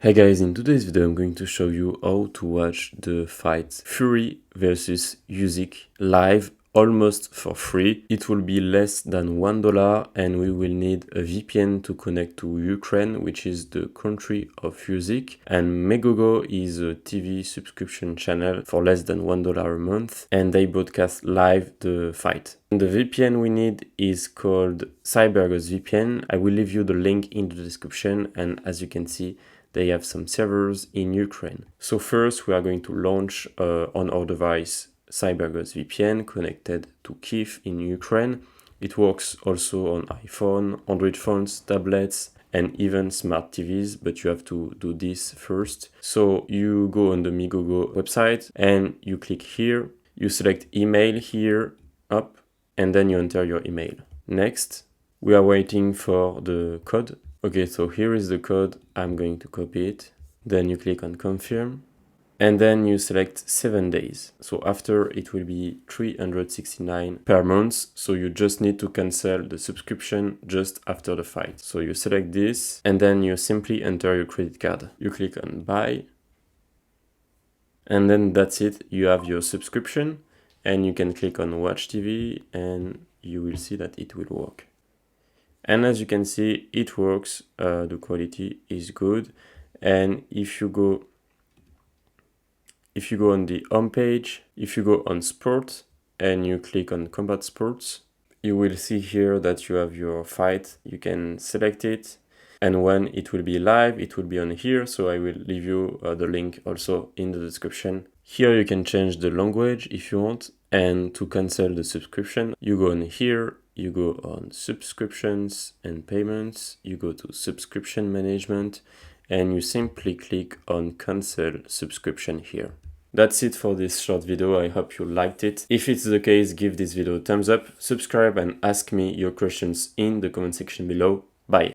Hey guys, in today's video I'm going to show you how to watch the fight Fury versus Usyk live almost for free. It will be less than $1 and we will need a VPN to connect to Ukraine, which is the country of Usyk, and Megogo is a TV subscription channel for less than $1 a month and they broadcast live the fight. And the VPN we need is called CyberGhost VPN. I will leave you the link in the description, and as you can see they have some servers in Ukraine. So first we are going to launch on our device CyberGhost VPN connected to Kyiv in Ukraine. It works also on iPhone, Android phones, tablets, and even smart TVs, but you have to do this first. So you go on the Megogo website and you click here, you select email here up, and then you enter your email. Next, we are waiting for the code. Okay, so here is the code, I'm going to copy it. Then you click on confirm and then you select 7 days. So after it will be $369 per month. So you just need to cancel the subscription just after the fight. So you select this and then you simply enter your credit card. You click on buy and then that's it. You have your subscription and you can click on watch TV and you will see that it will work. And as you can see, it works, the quality is good. And if you go on the home page, if you go on sport and you click on combat sports, you will see here that you have your fight. You can select it, and when it will be live, it will be on here. So I will leave you the link also in the description. Here you can change the language if you want, and to cancel the subscription, you go on here. You go on subscriptions and payments, you go to subscription management, and you simply click on cancel subscription here. That's it for this short video. I hope you liked it. If it's the case, give this video a thumbs up, subscribe, and ask me your questions in the comment section below. Bye.